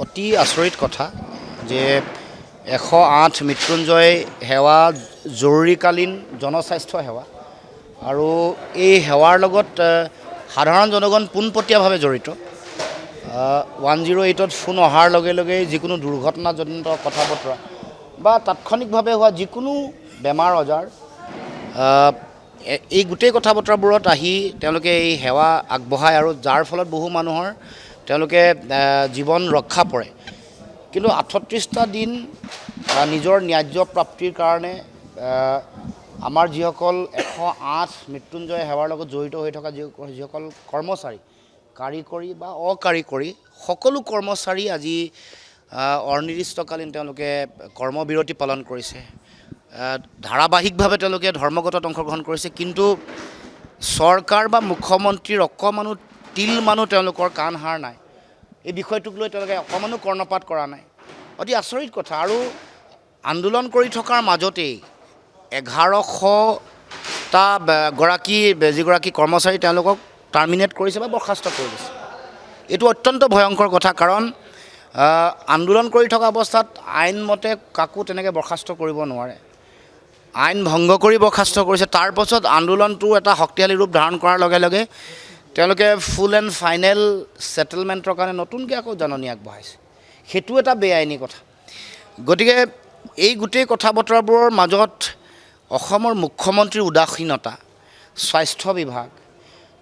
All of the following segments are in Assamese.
অতি আচৰিত কথা যে 108 মৃত্যুঞ্জয় সেৱা জৰুৰীকালীন জনস্বাস্থ্য সেৱা আৰু এই সেৱাৰ লগত সাধাৰণ জনগণ পোনপটীয়াভাৱে জড়িত। 108ত ফোন অহাৰ লগে লগে যিকোনো দুৰ্ঘটনাজনিত কথা বতৰা বা তাৎক্ষণিকভাৱে হোৱা যিকোনো বেমাৰ আজাৰ এই গোটেই কথা বতৰাবোৰত আহি তেওঁলোকে এই সেৱা আগবঢ়ায় আৰু যাৰ ফলত বহু মানুহৰ তেওঁলোকে জীৱন ৰক্ষা পৰে। কিন্তু 38টা দিন নিজৰ ন্যায্য প্ৰাপ্তিৰ কাৰণে আমাৰ যিসকল 108 মৃত্যুঞ্জয় সেৱাৰ লগত জড়িত হৈ থকা যিসকল কৰ্মচাৰী কাৰিকৰী বা অকাৰিকৰী সকলো কৰ্মচাৰী আজি অনিৰ্দিষ্টকালীন তেওঁলোকে কৰ্মবিৰতি পালন কৰিছে। ধাৰাবাহিকভাৱে তেওঁলোকে ধৰ্মঘটত অংশগ্ৰহণ কৰিছে, কিন্তু চৰকাৰ বা মুখ্যমন্ত্ৰীৰ অকণমানো তিলমানো তেওঁলোকৰ কাণ সাৰ নাই। এই বিষয়টোক লৈ তেওঁলোকে অকণমানো কৰ্ণপাত কৰা নাই। অতি আচৰিত কথা। আৰু আন্দোলন কৰি থকাৰ মাজতেই 1100টা যিগৰাকী কৰ্মচাৰী তেওঁলোকক টাৰ্মিনেট কৰিছে বা বৰ্খাস্ত কৰি দিছে। এইটো অত্যন্ত ভয়ংকৰ কথা, কাৰণ আন্দোলন কৰি থকা অৱস্থাত আইনমতে কাকো তেনেকৈ বৰ্খাস্ত কৰিব নোৱাৰে। আইন ভংগ কৰি বৰ্খাস্ত কৰিছে। তাৰ পাছত আন্দোলনটো এটা শক্তিশালী ৰূপ ধাৰণ কৰাৰ লগে লগে তেওঁলোকে ফুল এণ্ড ফাইনেল ছেটেলমেণ্টৰ কাৰণে নতুনকৈ আকৌ জাননী আগবঢ়াইছে। সেইটো এটা বেআইনী কথা। গতিকে এই গোটেই কথা বতৰাবোৰৰ মাজত অসমৰ মুখ্যমন্ত্ৰীৰ উদাসীনতা, স্বাস্থ্য বিভাগ,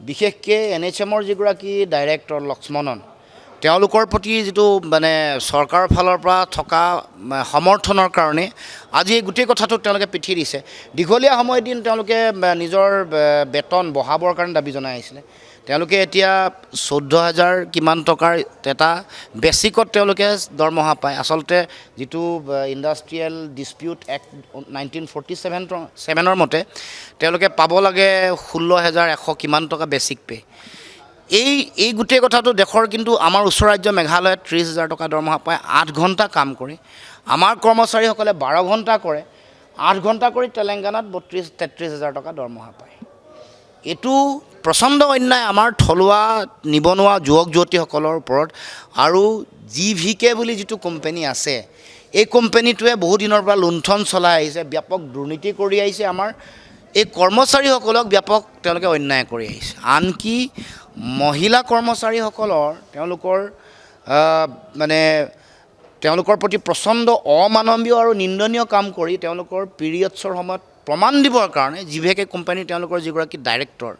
বিশেষকৈ NHMৰ যিগৰাকী ডাইৰেক্টৰ লক্ষ্মণন, তেওঁলোকৰ প্ৰতি যিটো চৰকাৰৰ ফালৰ পৰা থকা সমৰ্থনৰ কাৰণে আজি এই গোটেই কথাটোত তেওঁলোকে পিঠি দিছে। দীঘলীয়া সময় দিন তেওঁলোকে নিজৰ বেতন বঢ়াবৰ কাৰণে দাবী জনাই আহিছিলে। তেওঁলোকে এতিয়া 14,000 কিমান টকাৰ এটা বেচিকত তেওঁলোকে দৰমহা পায়। আচলতে যিটো ইণ্ডাষ্ট্ৰিয়েল ডিছপিউট এক্ট 1947ৰ মতে তেওঁলোকে পাব লাগে 16,100 কিমান টকা বেচিক পে'। এই গোটেই কথাটো দেশৰ, কিন্তু আমাৰ ওচৰ ৰাজ্য মেঘালয়ত 30,000 টকা দৰমহা পায় 8 ঘণ্টা কাম কৰি। আমাৰ কৰ্মচাৰীসকলে 12 ঘণ্টা কৰে, 8 ঘণ্টা কৰি তেলেংগানাত 32-33,000 টকা দৰমহা পায়। এইটো প্ৰচণ্ড অন্যায় আমাৰ থলুৱা নিবনুৱা যুৱক যুৱতীসকলৰ ওপৰত। আৰু GVK বুলি যিটো কোম্পানী আছে, এই কোম্পানীটোৱে বহুদিনৰ পৰা লুণ্ঠন চলাই আহিছে, ব্যাপক দুৰ্নীতি কৰি আহিছে। আমাৰ এই কৰ্মচাৰীসকলক ব্যাপক তেওঁলোকে অন্যায় কৰি আহিছে। আনকি মহিলা কৰ্মচাৰীসকলৰ তেওঁলোকৰ প্ৰতি প্ৰচণ্ড অমানৱীয় আৰু নিন্দনীয় কাম কৰি তেওঁলোকৰ পিৰিয়ডছৰ সময়ত প্ৰমাণ দিবৰ কাৰণে GVK কোম্পানী তেওঁলোকৰ যিগৰাকী ডাইৰেক্টৰ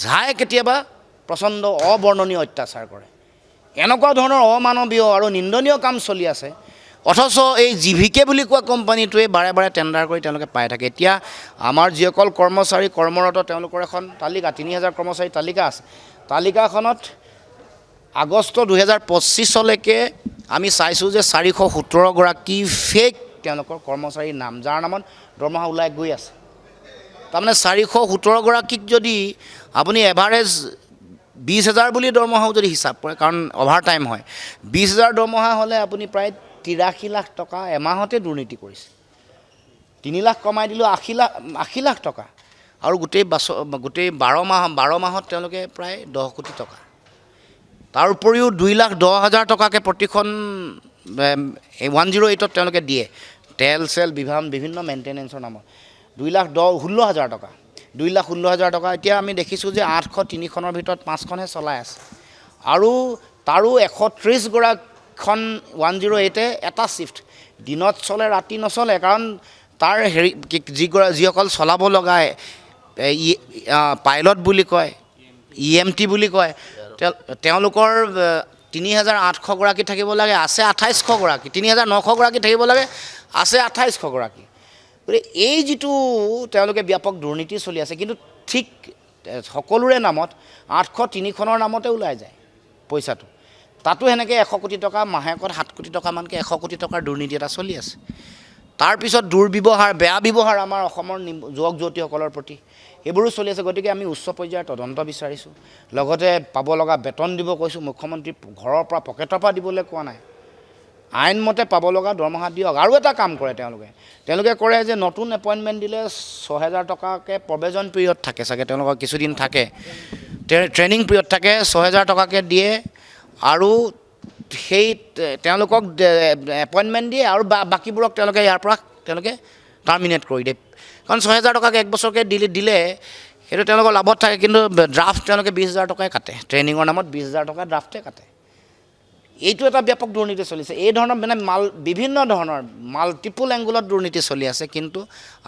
যাই কেতিয়াবা প্ৰচণ্ড অবৰ্ণনীয় অত্যাচাৰ কৰে। এনেকুৱা ধৰণৰ অমানৱীয় আৰু নিন্দনীয় কাম চলি আছে, অথচ এই GVK বুলি কোৱা কোম্পানীটোৱে বাৰে বাৰে টেণ্ডাৰ কৰি তেওঁলোকে পাই থাকে। এতিয়া আমাৰ যিসকল কৰ্মচাৰী কৰ্মৰত তেওঁলোকৰ এখন তালিকা, 3,000 কৰ্মচাৰী তালিকা আছে। তালিকাখনত আগষ্ট 2025লৈকে আমি চাইছোঁ যে 417গৰাকী ফেক তেওঁলোকৰ কৰ্মচাৰীৰ নাম, যাৰ নামত দৰমহা ওলাই গৈ আছে। তাৰমানে 417গৰাকীক যদি আপুনি এভাৰেজ 20,000 বুলি দৰমহাও যদি হিচাপ কৰে, কাৰণ অভাৰ টাইম হয়, 20,000 দৰমহা হ'লে আপুনি প্ৰায় 83 লাখ টকা এমাহতে দুৰ্নীতি কৰিছে। 3 লাখ কমাই দিলেও 80 লাখ টকা, আৰু গোটেই 12 মাহত তেওঁলোকে প্ৰায় 10 কোটি টকা। তাৰ উপৰিও 2,10,000 টকাকৈ প্ৰতিখন 108ত তেওঁলোকে দিয়ে, তেল চেল বিভিন্ন মেইনটেনেন্সৰ নামত। 2,16,000 টকা, 2,16,000 টকা। এতিয়া আমি দেখিছোঁ যে 803খনৰ ভিতৰত 5খনহে চলাই আছে, আৰু তাৰো 130খন 108এ এটা শ্বিফ্ট, দিনত চলে ৰাতি নচলে। কাৰণ তাৰ যিসকল চলাব লগা পাইলট বুলি কয়, EMT বুলি কয়, তেওঁলোকৰ 3,800গৰাকী থাকিব লাগে, আছে 2,800গৰাকী। 3,900গৰাকী থাকিব লাগে, আছে 2,800গৰাকী। গতিকে এই যিটো তেওঁলোকে ব্যাপক দুৰ্নীতি চলি আছে, কিন্তু ঠিক সকলোৰে নামত 803খনৰ নামতে ওলাই যায় পইচাটো। তাতো সেনেকৈ 100 কোটি টকা, মাহেকত 7 কোটি টকামানকৈ 100 কোটি টকাৰ দুৰ্নীতি এটা চলি আছে। তাৰপিছত দুৰ্ব্যৱহাৰ, বেয়া ব্যৱহাৰ আমাৰ অসমৰ যুৱক যুৱতীসকলৰ প্ৰতি, এইবোৰো চলি আছে। গতিকে আমি উচ্চ পৰ্যায়ৰ তদন্ত বিচাৰিছোঁ, লগতে পাব লগা বেতন দিব কৈছোঁ। মুখ্যমন্ত্ৰী ঘৰৰ পৰা পকেটৰ পৰা দিবলৈ কোৱা নাই, আইনমতে পাব লগা দৰমহা দিয়ক। আৰু এটা কাম কৰে তেওঁলোকে কৰে যে নতুন এপইণ্টমেণ্ট দিলে 6,000 টকাকৈ প্ৰবেজন পিৰিয়ড থাকে চাগে, তেওঁলোকৰ কিছুদিন থাকে, ট্ৰেইনিং পিৰিয়ড থাকে, 6,000 টকাকৈ দিয়ে। আৰু সেই তেওঁলোকক এপইণ্টমেণ্ট দিয়ে আৰু বাকীবোৰক তেওঁলোকে ইয়াৰ পৰা তেওঁলোকে টাৰ্মিনেট কৰি দিয়ে কাৰণ 6,000 টকাকৈ এক বছৰকৈ দিলে সেইটো তেওঁলোকৰ লাভত থাকে কিন্তু ড্ৰাফ্ট তেওঁলোকে 20,000 টকাই কাটে ট্ৰেইনিঙৰ নামত 20,000 টকা ড্ৰাফ্টে কাটে এইটো এটা ব্যাপক দুৰ্নীতি চলিছে এই ধৰণৰ মানে বিভিন্ন ধৰণৰ মাল্টিপুল এংগুলত দুৰ্নীতি চলি আছে কিন্তু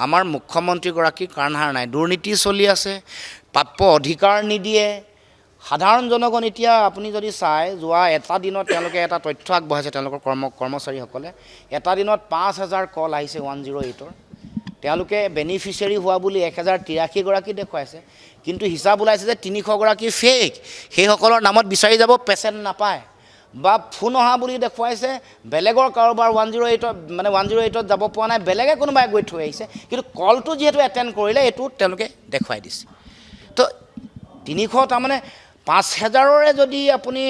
আমাৰ মুখ্যমন্ত্ৰীগৰাকীৰ কাণসাৰ নাই দুৰ্নীতি চলি আছে প্ৰাপ্য অধিকাৰ নিদিয়ে সাধাৰণ জনগণ এতিয়া আপুনি যদি চাই যোৱা এটা দিনত তেওঁলোকে এটা তথ্য আগবঢ়াইছে তেওঁলোকৰ কৰ্মচাৰীসকলে এটা দিনত 5,000 কল আহিছে 108ৰ তেওঁলোকে বেনিফিচিয়াৰী হোৱা বুলি 1,083 গৰাকী দেখুৱাইছে কিন্তু হিচাপ ওলাইছে যে 300 গৰাকী ফেক সেইসকলৰ নামত বিচাৰি যাব পেচেণ্ট নাপায় বা ফোন অহা বুলি দেখুৱাইছে বেলেগৰ কাৰোবাৰ 108ত মানে 108ত যাব পৰা নাই বেলেগে কোনোবাই গৈ থৈ আহিছে কিন্তু কলটো যিহেতু এটেণ্ড কৰিলে এইটো তেওঁলোকে দেখুৱাই দিছে তো 300 তাৰমানে 5,000ৰে যদি আপুনি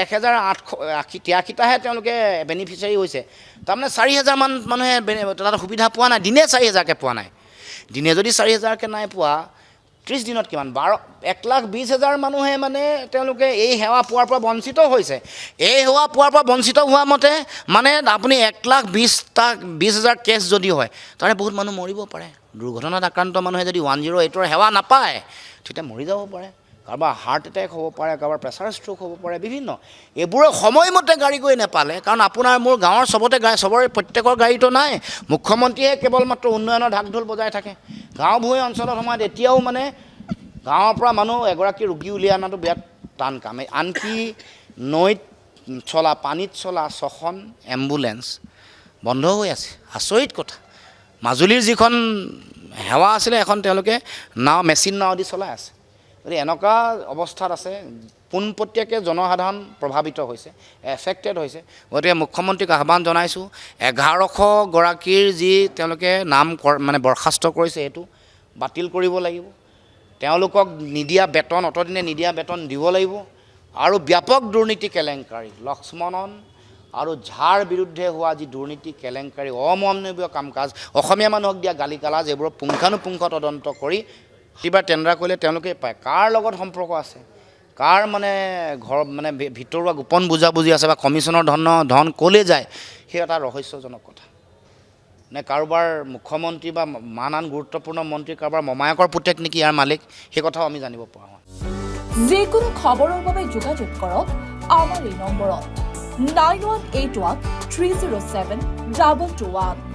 1,883টাহে তেওঁলোকে বেনিফিচিয়াৰী হৈছে তাৰমানে 4,000 মান মানুহে তাত সুবিধা পোৱা নাই দিনে 4,000কৈ পোৱা নাই দিনে যদি 4,000কৈ নাই পোৱা 30 দিনত কিমান 1,20,000 মানুহে মানে তেওঁলোকে এই সেৱা পোৱাৰ পৰা বঞ্চিত হৈছে এই সেৱা পোৱাৰ পৰা বঞ্চিত হোৱা মতে মানে আপুনি 1,20,000 কেছ যদি হয় তাৰে বহুত মানুহ মৰিব পাৰে দুৰ্ঘটনাত আক্ৰান্ত মানুহে যদি 108ৰ সেৱা নাপায় তেতিয়া মৰি যাব পাৰে কাৰোবাৰ হাৰ্ট এটেক হ'ব পাৰে কাৰোবাৰ প্ৰেছাৰ ষ্ট্ৰোক হ'ব পাৰে বিভিন্ন এইবোৰে সময়মতে গাড়ী গৈ নাপালে কাৰণ আপোনাৰ মোৰ গাঁৱৰ চবৰে প্ৰত্যেকৰ গাড়ীটো নাই মুখ্যমন্ত্ৰীয়ে কেৱল মাত্ৰ উন্নয়নৰ ঢাক ঢোল বজাই থাকে গাঁও ভূঞি অঞ্চলৰ সময়ত এতিয়াও মানে গাঁৱৰ পৰা মানুহ এগৰাকী ৰোগী উলিয়াই অনাটো বিৰাট টান কাম আনকি নৈত চলা পানীত চলা 6খন এম্বুলেঞ্চ বন্ধ হৈ আছে আচৰিত কথা মাজুলীৰ যিখন সেৱা আছিলে এখন তেওঁলোকে মেচিন নাও দি চলাই আছে গতিকে এনেকুৱা অৱস্থাত আছে পোনপটীয়াকৈ জনসাধাৰণ প্ৰভাৱিত হৈছে এফেক্টেড হৈছে গতিকে মুখ্যমন্ত্ৰীক আহ্বান জনাইছোঁ 1,100 গৰাকীৰ যি তেওঁলোকে নাম মানে বৰ্খাস্ত কৰিছে সেইটো বাতিল কৰিব লাগিব তেওঁলোকক নিদিয়া বেতন অতদিনে নিদিয়া বেতন দিব লাগিব আৰু ব্যাপক দুৰ্নীতি কেলেংকাৰী লক্ষ্মণন আৰু ঝাৰ বিৰুদ্ধে হোৱা যি দুৰ্নীতি কেলেংকাৰী অমানৱীয় কাম কাজ অসমীয়া মানুহক দিয়া গালি গালাজ এইবোৰৰ পুংখানুপুংখ তদন্ত কৰি কিবা টেণ্ডাৰ কৰিলে তেওঁলোকে পায় কাৰ লগত সম্পৰ্ক আছে কাৰ মানে ঘৰ মানে ভিতৰুৱা গোপন বুজাবুজি আছে বা কমিশ্যনৰ ধন ক'লৈ যায় সেই এটা ৰহস্যজনক কথা নে কাৰোবাৰ মুখ্যমন্ত্ৰী বা আন গুৰুত্বপূৰ্ণ মন্ত্ৰী কাৰোবাৰ মমায়কৰ পুতেক নেকি ইয়াৰ মালিক সেই কথাও আমি জানিব পৰা হয় যিকোনো খবৰৰ বাবে যোগাযোগ কৰক আমাৰ এই নম্বৰত 9181 307 2221